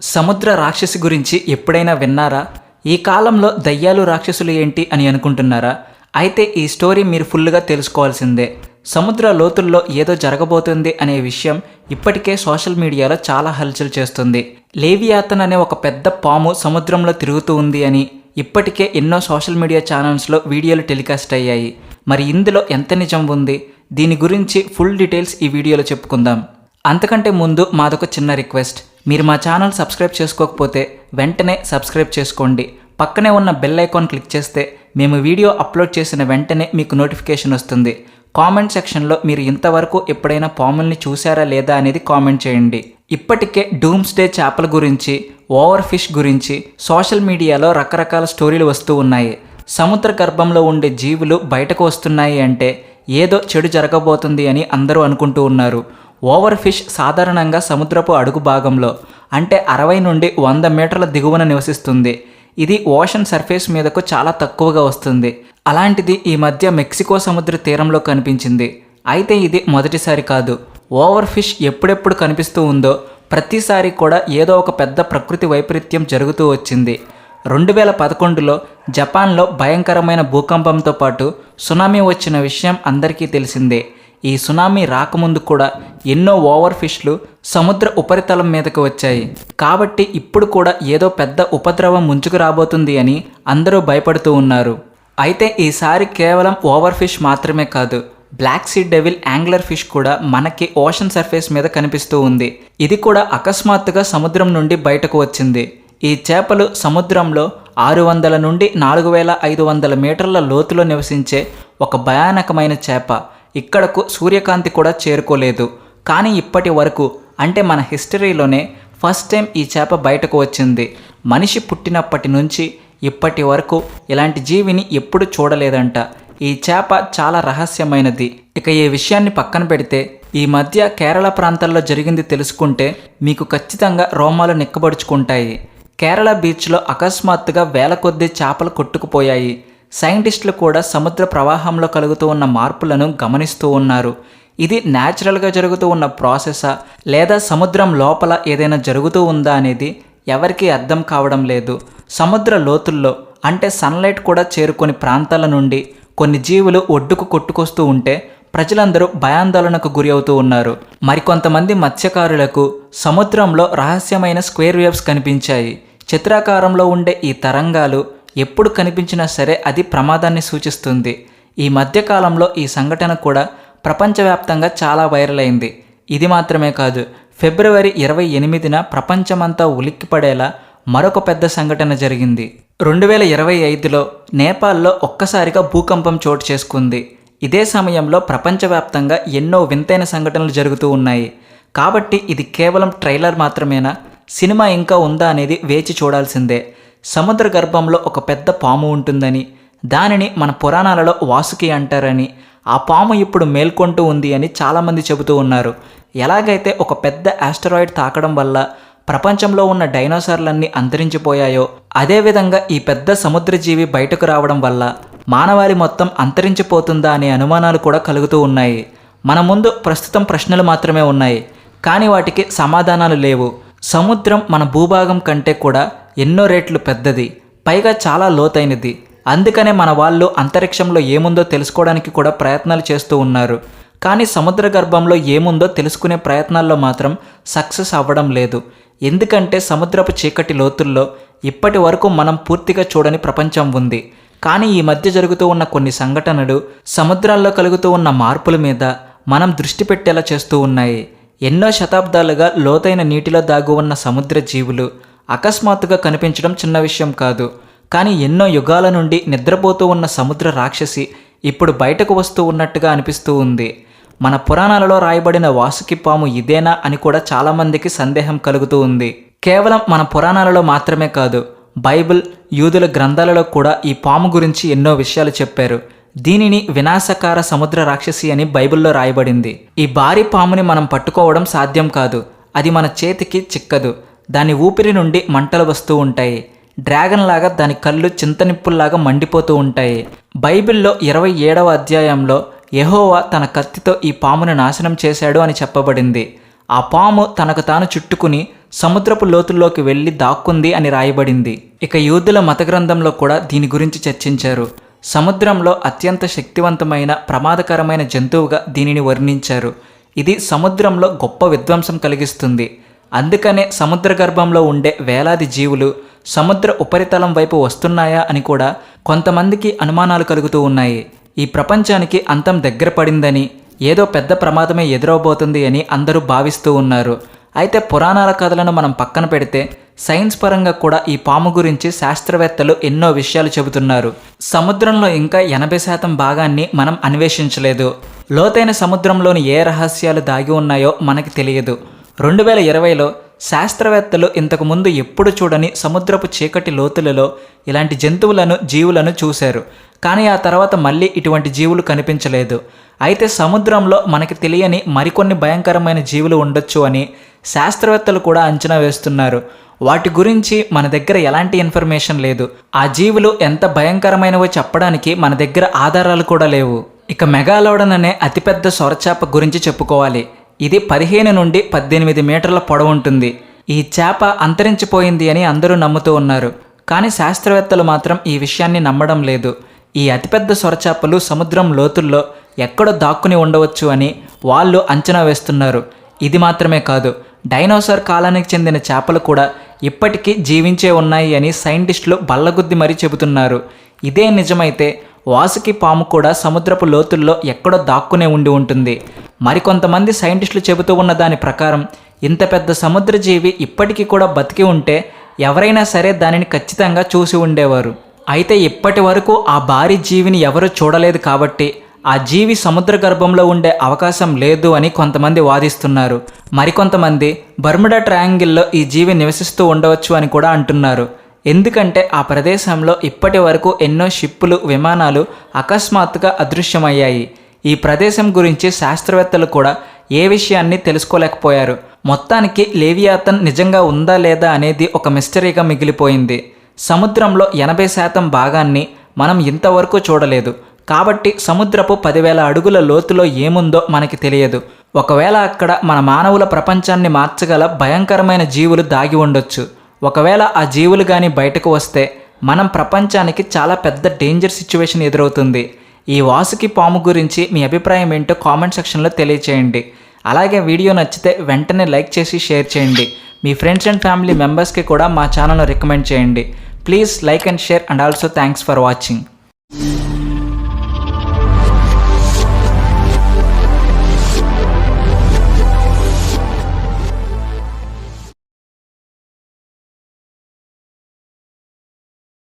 సముద్ర రాక్షసి గురించి ఎప్పుడైనా విన్నారా? ఈ కాలంలో దయ్యాలు రాక్షసులు ఏంటి అని అనుకుంటున్నారా? అయితే ఈ స్టోరీ మీరు ఫుల్గా తెలుసుకోవాల్సిందే. సముద్ర లోతుల్లో ఏదో జరగబోతుంది అనే విషయం ఇప్పటికే సోషల్ మీడియాలో చాలా హల్చల్ చేస్తుంది. లేవియాతన్ అనే ఒక పెద్ద పాము సముద్రంలో తిరుగుతూ ఉంది అని ఇప్పటికే ఎన్నో సోషల్ మీడియా ఛానల్స్లో వీడియోలు టెలికాస్ట్ అయ్యాయి. మరి ఇందులో ఎంత నిజం ఉంది? దీని గురించి ఫుల్ డీటెయిల్స్ ఈ వీడియోలో చెప్పుకుందాం. అంతకంటే ముందు మాదొక చిన్న రిక్వెస్ట్. మీరు మా ఛానల్ సబ్స్క్రైబ్ చేసుకోకపోతే వెంటనే సబ్స్క్రైబ్ చేసుకోండి. పక్కనే ఉన్న బెల్ ఐకాన్ క్లిక్ చేస్తే మేము వీడియో అప్లోడ్ చేసిన వెంటనే మీకు నోటిఫికేషన్ వస్తుంది. కామెంట్ సెక్షన్లో మీరు ఇంతవరకు ఎప్పుడైనా పాముల్ని చూసారా లేదా అనేది కామెంట్ చేయండి. ఇప్పటికే డూమ్స్డే చేపల గురించి, ఓవర్ ఫిష్ గురించి సోషల్ మీడియాలో రకరకాల స్టోరీలు వస్తూ ఉన్నాయి. సముద్ర గర్భంలో ఉండే జీవులు బయటకు వస్తున్నాయి అంటే ఏదో చెడు జరగబోతుంది అని అందరూ అనుకుంటూ ఉన్నారు. ఓవర్ ఫిష్ సాధారణంగా సముద్రపు అడుగు భాగంలో అంటే 60 నుండి 100 మీటర్ల దిగువన నివసిస్తుంది. ఇది ఓషన్ సర్ఫేస్ మీదకు చాలా తక్కువగా వస్తుంది. అలాంటిది ఈ మధ్య మెక్సికో సముద్ర తీరంలో కనిపించింది. అయితే ఇది మొదటిసారి కాదు. ఓవర్ ఫిష్ ఎప్పుడెప్పుడు కనిపిస్తూ ఉందో ప్రతిసారి కూడా ఏదో ఒక పెద్ద ప్రకృతి వైపరీత్యం జరుగుతూ వచ్చింది. 2011లో జపాన్లో భయంకరమైన భూకంపంతో పాటు సునామీ వచ్చిన విషయం అందరికీ తెలిసిందే. ఈ సునామీ రాకముందు కూడా ఎన్నో ఓవర్ ఫిష్లు సముద్ర ఉపరితలం మీదకు వచ్చాయి. కాబట్టి ఇప్పుడు కూడా ఏదో పెద్ద ఉపద్రవం ముంచుకు రాబోతుంది అని అందరూ భయపడుతూ ఉన్నారు. అయితే ఈసారి కేవలం ఓవర్ ఫిష్ మాత్రమే కాదు, black sea devil angler fish కూడా మనకి ఓషన్ సర్ఫేస్ మీద కనిపిస్తూ ఉంది. ఇది కూడా అకస్మాత్తుగా సముద్రం నుండి బయటకు వచ్చింది. ఈ చేపలు సముద్రంలో 600 నుండి 4500 మీటర్ల లోతులో నివసించే ఒక భయానకమైన చేప. ఇక్కడకు సూర్యకాంతి కూడా చేరుకోలేదు. కానీ ఇప్పటి వరకు అంటే మన హిస్టరీలోనే ఫస్ట్ టైం ఈ చేప బయటకు వచ్చింది. మనిషి పుట్టినప్పటి నుంచి ఇప్పటి వరకు ఇలాంటి జీవిని ఎప్పుడు చూడలేదంట. ఈ చేప చాలా రహస్యమైనది. ఇక ఈ విషయాన్ని పక్కన పెడితే ఈ మధ్య కేరళ ప్రాంతాల్లో జరిగింది తెలుసుకుంటే మీకు ఖచ్చితంగా రోమాలు నిక్కబడుచుకుంటాయి. కేరళ బీచ్లో అకస్మాత్తుగా వేల కొద్దీ చేపలు కొట్టుకుపోయాయి. సైంటిస్టులు కూడా సముద్ర ప్రవాహంలో కలుగుతూ ఉన్న మార్పులను గమనిస్తూ ఉన్నారు. ఇది న్యాచురల్గా జరుగుతూ ఉన్న ప్రాసెసా లేదా సముద్రం లోపల ఏదైనా జరుగుతూ ఉందా అనేది ఎవరికీ అర్థం కావడం లేదు. సముద్ర లోతుల్లో అంటే సన్లైట్ కూడా చేరుకొని ప్రాంతాల నుండి కొన్ని జీవులు ఒడ్డుకు కొట్టుకొస్తూ ఉంటే ప్రజలందరూ భయాందోళనకు గురి అవుతూ ఉన్నారు. మరికొంతమంది మత్స్యకారులకు సముద్రంలో రహస్యమైన స్క్వేర్ వేవ్స్ కనిపించాయి. చతురాకారంలో ఉండే ఈ తరంగాలు ఎప్పుడు కనిపించినా సరే అది ప్రమాదాన్ని సూచిస్తుంది. ఈ మధ్యకాలంలో ఈ సంఘటన కూడా ప్రపంచవ్యాప్తంగా చాలా వైరల్ అయింది. ఇది మాత్రమే కాదు, ఫిబ్రవరి 28న ప్రపంచమంతా ఉలిక్కిపడేలా మరొక పెద్ద సంఘటన జరిగింది. 2025లో నేపాల్లో ఒక్కసారిగా భూకంపం చోటు చేసుకుంది. ఇదే సమయంలో ప్రపంచవ్యాప్తంగా ఎన్నో వింతైన సంఘటనలు జరుగుతూ ఉన్నాయి. కాబట్టి ఇది కేవలం ట్రైలర్ మాత్రమేనా? సినిమా ఇంకా ఉందా అనేది వేచి చూడాల్సిందే. సముద్ర గర్భంలో ఒక పెద్ద పాము ఉంటుందని, దానిని మన పురాణాలలో వాసుకి అంటారని, ఆ పాము ఇప్పుడు మేల్కొంటూ ఉంది అని చాలామంది చెబుతూ ఉన్నారు. ఎలాగైతే ఒక పెద్ద ఆస్టరాయిడ్ తాకడం వల్ల ప్రపంచంలో ఉన్న డైనోసార్లన్నీ అంతరించిపోయాయో అదేవిధంగా ఈ పెద్ద సముద్రజీవి బయటకు రావడం వల్ల మానవాళి మొత్తం అంతరించిపోతుందా అనే అనుమానాలు కూడా కలుగుతూ ఉన్నాయి. మన ముందు ప్రస్తుతం ప్రశ్నలు మాత్రమే ఉన్నాయి, కానీ వాటికి సమాధానాలు లేవు. సముద్రం మన భూభాగం కంటే కూడా ఎన్నో రెట్లు పెద్దది, పైగా చాలా లోతైనది. అందుకనే మన వాళ్ళు అంతరిక్షంలో ఏముందో తెలుసుకోవడానికి కూడా ప్రయత్నాలు చేస్తూ ఉన్నారు. కానీ సముద్ర గర్భంలో ఏముందో తెలుసుకునే ప్రయత్నాల్లో మాత్రం సక్సెస్ అవ్వడం లేదు. ఎందుకంటే సముద్రపు చీకటి లోతుల్లో ఇప్పటి వరకు మనం పూర్తిగా చూడని ప్రపంచం ఉంది. కానీ ఈ మధ్య జరుగుతూ ఉన్న కొన్ని సంఘటనలు సముద్రాల్లో కలుగుతూ ఉన్న మార్పుల మీద మనం దృష్టి పెట్టేలా చేస్తూ ఉన్నాయి. ఎన్నో శతాబ్దాలుగా లోతైన నీటిలో దాగి ఉన్న సముద్ర జీవులు అకస్మాత్తుగా కనిపించడం చిన్న విషయం కాదు. కానీ ఎన్నో యుగాల నుండి నిద్రపోతూ ఉన్న సముద్ర రాక్షసి ఇప్పుడు బయటకు వస్తూ ఉన్నట్టుగా అనిపిస్తూ ఉంది. మన పురాణాలలో రాయబడిన వాసుకి పాము ఇదేనా అని కూడా చాలామందికి సందేహం కలుగుతూ ఉంది. కేవలం మన పురాణాలలో మాత్రమే కాదు, బైబిల్, యూదుల గ్రంథాలలో కూడా ఈ పాము గురించి ఎన్నో విషయాలు చెప్పారు. దీనిని వినాశకార సముద్ర రాక్షసి అని బైబిల్లో రాయబడింది. ఈ భారీ పాముని మనం పట్టుకోవడం సాధ్యం కాదు. అది మన చేతికి చిక్కదు. దాని ఊపిరి నుండి మంటలు వస్తూ ఉంటాయి. డ్రాగన్ లాగా దాని కళ్ళు చింతనిప్పుల్లాగా మండిపోతూ ఉంటాయి. బైబిల్లో 27వ అధ్యాయంలో యెహోవా తన కత్తితో ఈ పామును నాశనం చేశాడు అని చెప్పబడింది. ఆ పాము తనకు తాను చుట్టుకుని సముద్రపు లోతుల్లోకి వెళ్ళి దాక్కుంది అని రాయబడింది. ఇక యూదుల మత గ్రంథంలో కూడా దీని గురించి చర్చించారు. సముద్రంలో అత్యంత శక్తివంతమైన ప్రమాదకరమైన జంతువుగా దీనిని వర్ణించారు. ఇది సముద్రంలో గొప్ప విధ్వంసం కలిగిస్తుంది. అందుకనే సముద్ర గర్భంలో ఉండే వేలాది జీవులు సముద్ర ఉపరితలం వైపు వస్తున్నాయా అని కూడా కొంతమందికి అనుమానాలు కలుగుతూ ఉన్నాయి. ఈ ప్రపంచానికి అంతం దగ్గర పడిందని, ఏదో పెద్ద ప్రమాదమే ఎదురవబోతుంది అని అందరూ భావిస్తూ ఉన్నారు. అయితే పురాణాల కథలను మనం పక్కన పెడితే సైన్స్ పరంగా కూడా ఈ పాము గురించి శాస్త్రవేత్తలు ఎన్నో విషయాలు చెబుతున్నారు. సముద్రంలో ఇంకా 80% భాగాన్ని మనం అన్వేషించలేదు. లోతైన సముద్రంలోని ఏ రహస్యాలు దాగి ఉన్నాయో మనకి తెలియదు. 2020లో శాస్త్రవేత్తలు ఇంతకుముందు ఎప్పుడు చూడని సముద్రపు చీకటి లోతులలో ఇలాంటి జంతువులను, జీవులను చూశారు. కానీ ఆ తర్వాత మళ్ళీ ఇటువంటి జీవులు కనిపించలేదు. అయితే సముద్రంలో మనకి తెలియని మరికొన్ని భయంకరమైన జీవులు ఉండొచ్చు అని శాస్త్రవేత్తలు కూడా అంచనా వేస్తున్నారు. వాటి గురించి మన దగ్గర ఎలాంటి ఇన్ఫర్మేషన్ లేదు. ఆ జీవులు ఎంత భయంకరమైనవో చెప్పడానికి మన దగ్గర ఆధారాలు కూడా లేవు. ఇక మెగాలోడన్ అనే అతిపెద్ద సొరచేప గురించి చెప్పుకోవాలి. ఇది 15 నుండి 18 మీటర్ల పొడవు ఉంటుంది. ఈ చేప అంతరించిపోయింది అని అందరూ నమ్ముతూ ఉన్నారు. కానీ శాస్త్రవేత్తలు మాత్రం ఈ విషయాన్ని నమ్మడం లేదు. ఈ అతిపెద్ద సొరచేపలు సముద్రం లోతుల్లో ఎక్కడో దాక్కుని ఉండవచ్చు అని వాళ్ళు అంచనా వేస్తున్నారు. ఇది మాత్రమే కాదు, డైనోసార్ కాలానికి చెందిన చేపలు కూడా ఇప్పటికీ జీవించే ఉన్నాయి అని సైంటిస్టులు బల్లగుద్ది మరీ చెబుతున్నారు. ఇదే నిజమైతే వాసుకి పాము కూడా సముద్రపు లోతుల్లో ఎక్కడో దాక్కునే ఉండి ఉంటుంది. మరికొంతమంది సైంటిస్టులు చెబుతూ ఉన్న దాని ప్రకారం ఇంత పెద్ద సముద్ర జీవి ఇప్పటికీ కూడా బతికి ఉంటే ఎవరైనా సరే దానిని ఖచ్చితంగా చూసి ఉండేవారు. అయితే ఇప్పటి వరకు ఆ భారీ జీవిని ఎవరూ చూడలేదు కాబట్టి ఆ జీవి సముద్ర గర్భంలో ఉండే అవకాశం లేదు అని కొంతమంది వాదిస్తున్నారు. మరికొంతమంది బర్ముడా ట్రయాంగిల్లో ఈ జీవి నివసిస్తూ ఉండవచ్చు అని కూడా అంటున్నారు. ఎందుకంటే ఆ ప్రదేశంలో ఇప్పటి వరకు ఎన్నో షిప్పులు, విమానాలు అకస్మాత్తుగా అదృశ్యమయ్యాయి. ఈ ప్రదేశం గురించి శాస్త్రవేత్తలు కూడా ఏ విషయాన్ని తెలుసుకోలేకపోయారు. మొత్తానికి లేవియాథన్ నిజంగా ఉందా లేదా అనేది ఒక మిస్టరీగా మిగిలిపోయింది. సముద్రంలో 80% భాగాన్ని మనం ఇంతవరకు చూడలేదు. కాబట్టి సముద్రపు 10,000 అడుగుల లోతులో ఏముందో మనకి తెలియదు. ఒకవేళ అక్కడ మన మానవుల ప్రపంచాన్ని మార్చగల భయంకరమైన జీవులు దాగి ఉండొచ్చు. ఒకవేళ ఆ జీవులు కానీ బయటకు వస్తే మనం ప్రపంచానికి చాలా పెద్ద డేంజర్ సిచ్యువేషన్ ఎదురవుతుంది. ఈ వాసుకి పాము గురించి మీ అభిప్రాయం ఏంటో కామెంట్ సెక్షన్లో తెలియచేయండి. అలాగే వీడియో నచ్చితే వెంటనే లైక్ చేసి షేర్ చేయండి. మీ ఫ్రెండ్స్ అండ్ ఫ్యామిలీ మెంబర్స్కి కూడా మా ఛానల్ను రికమెండ్ చేయండి. Please like and share and also thanks for watching.